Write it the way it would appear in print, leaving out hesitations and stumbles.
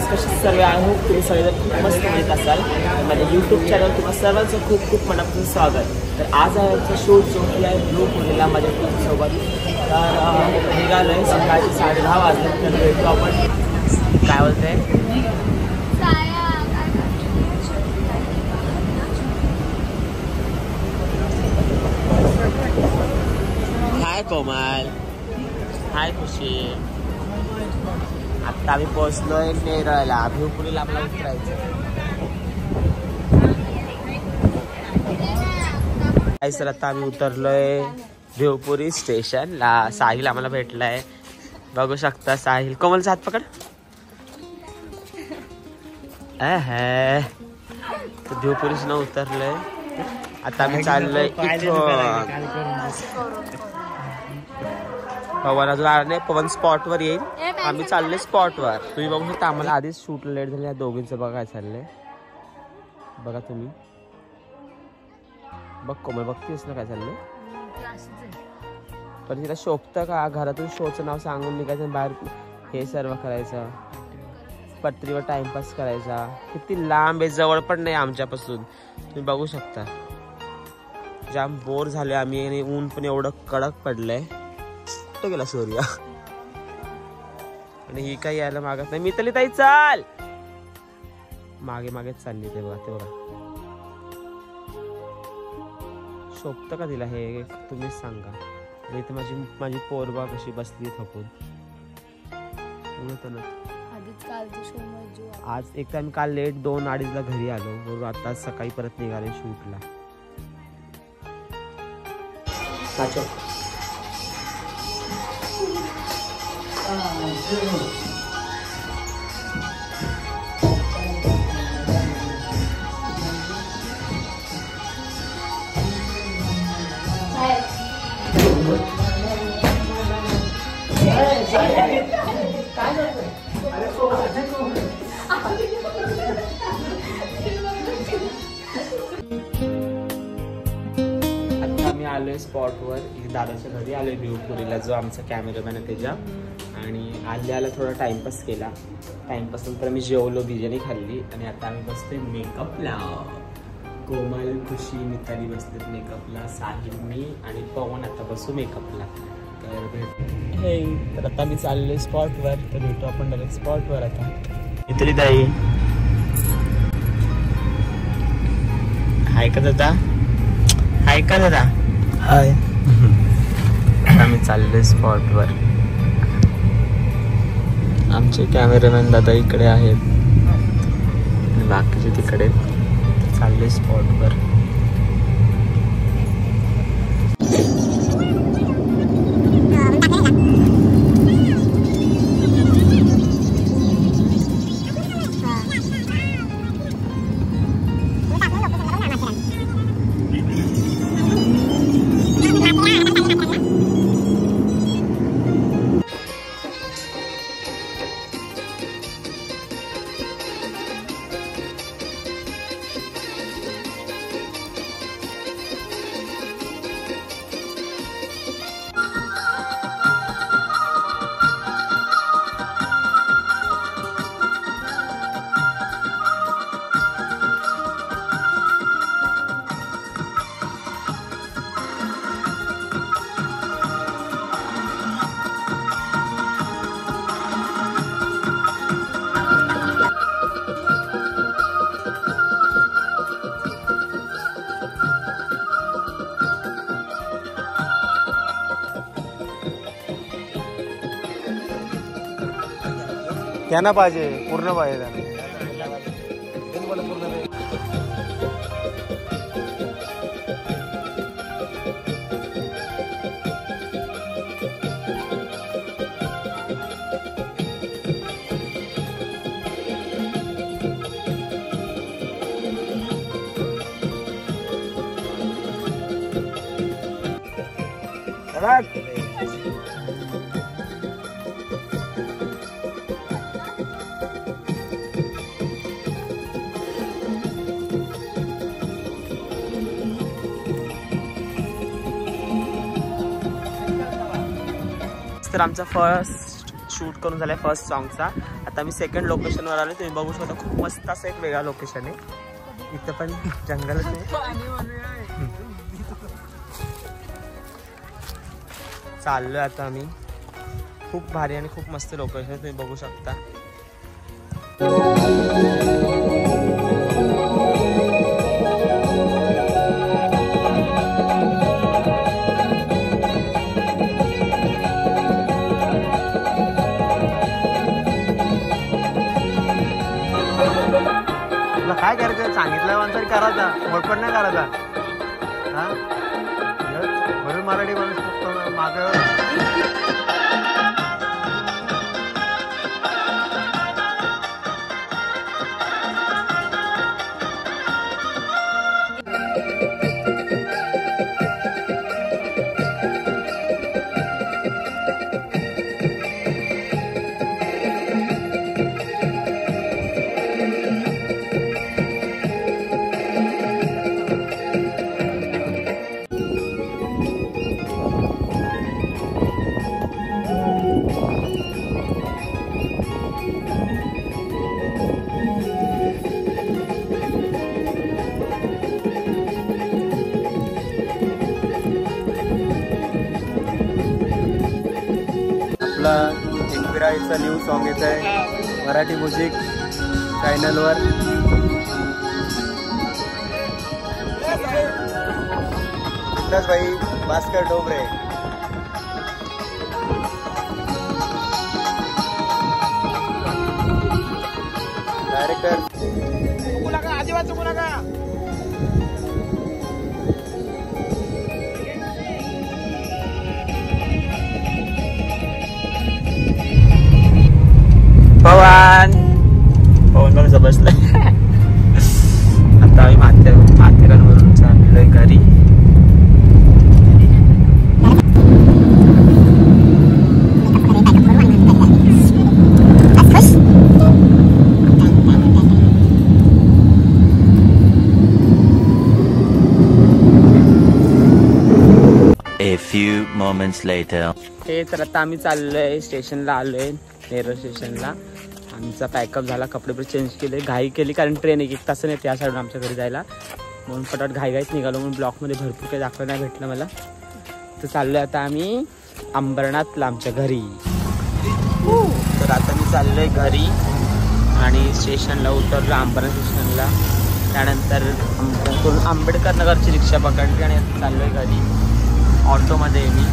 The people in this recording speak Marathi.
गाईज, कशी सर्व आहे हो तुम्ही सगळेजण खूप मस्त मजेत असाल. तर माझ्या यूट्यूब चॅनल तुम्हाला सर्वांचं खूप खूप मनापासून स्वागत. तर आज आहे आमचा शूट जो की आहे ब्लू पुणेला माझ्या टीमसोबत. तर निघालो आहे सकाळचे 10:30 वाजले. तर भेटू आपण. काय बोलते हाय कोमल, हाय खुशी. आता आम्ही पोहोचलोय नेरळला. भिवपुरीला आम्हाला उतरायचं. सर आता आम्ही उतरलोय भिवपुरी स्टेशनला. साहिल आम्हाला भेटलाय, बघू शकता. साहिल, कोमलचा हात पकड. तर भिवपुरीच न उतरलोय. आता आम्ही चाललोय पवन अजून आला नाही. पवन स्पॉटवर येईल. आम्ही चाललोय स्पॉटवर. तुम्ही बघू शकता आम्हाला आधीच शूट लेट झाले. या दोघींचं बघा काय चाललंय. बघा तुम्ही. बघ कोमल, बघतीस ना काय चाललंय. पण तिला शोभतं का घरातून शोचं नाव सांगून निघायचं, बाहेर हे सर्व करायचं, पटरीवर टाइमपास करायचा. किती लांब आहे, जवळ पण नाही आमच्यापासून. तुम्ही बघू शकता. जाम बोर झाले आम्ही आणि ऊन पण एवढं कडक पडलंय. कुठं गेला सूर्य. आणि ही काही यायला मागत नाही. मिताली ताई चाल. मागे मागेच चालली. ते बघा, ते बघा. शोभतं का तिला हे, तुम्हीच सांगा. आणि इथे माझी पोरबा कशी बसली थकून. आज एक तर आम्ही काल लेट 2-2:30 ला घरी आलो. बरोबर आता सकाळी परत निघाले शूटला. आलोय स्पॉटवर. दादाच्या घरी आलोय भिवपुरीला, जो आमचा कॅमेरामॅन आहे त्याच्या. आणि आल्या थोडा टाइमपास केला. टाइमपास नंतर आम्ही जेवलो, बिर्याणी खाल्ली. आणि आता आम्ही बसतोय मेकअपला. कोमल, खुशी, मिताली बसलेत मेकअपला. साहिल, मी आणि पवन आता बसू मेकअपला. तर आता मी चाललोय स्पॉटवर. तर भेटू आपण डायरेक्ट स्पॉटवर. आता मिताली ताई हाय का दादा, हाय का दादा. हाय. आम्ही चाललोय स्पॉटवर. आमचे कॅमेरामॅन दादा इकडे आहेत आणि बाकीचे तिकडे. चाललोय स्पॉटवर. त्यांना पाहिजे पूर्ण पाहिजे. तर आमचा फर्स्ट शूट करून झालाय फर्स्ट सॉन्गचा. आता मी सेकंड लोकेशनवर आलो. तुम्ही बघू शकता खूप मस्त असं एक वेगळा लोकेशन आहे. इथं पण जंगलच आहे. चाललोय आता आम्ही. खूप भारी आणि खूप मस्त लोकेशन तुम्ही बघू शकता. काय करायचं सांगितलं माणसाने करायचा, मोडपण नाही करायचा. हा म्हणून मराठी माणूस फक्त मागं. एकविराईचा न्यू सॉन्ग येत आहे मराठी म्युझिक चॅनलवर. भाई भास्कर डोबरे डायरेक्टर. चुकू नका, अजिबात चुकू नका. पवन बघ बसलाय. आता आम्ही माथेरानवरून चाललोय घरी. A few moments later. हे तर आता आम्ही चाललोय स्टेशनला आलोय, नेरळ स्टेशनला. आमचा पॅकअप झाला, कपडे पण चेंज केले, घाई केली कारण ट्रेन एक तास नाही त्या साईडून आमच्या घरी जायला. म्हणून पटापट घाईघाईच निघालो. म्हणून ब्लॉकमध्ये भरपूर काही दाखवायला नाही भेटलं मला. तर चाललोय आता आम्ही अंबरनाथला आमच्या घरी. तर आता मी चाललोय घरी आणि स्टेशनला उतरलो अंबरनाथ स्टेशनला. त्यानंतर आंबेडकर नगरची रिक्षा पकडली आणि आता चाललोय घरी. ऑटोमध्ये मी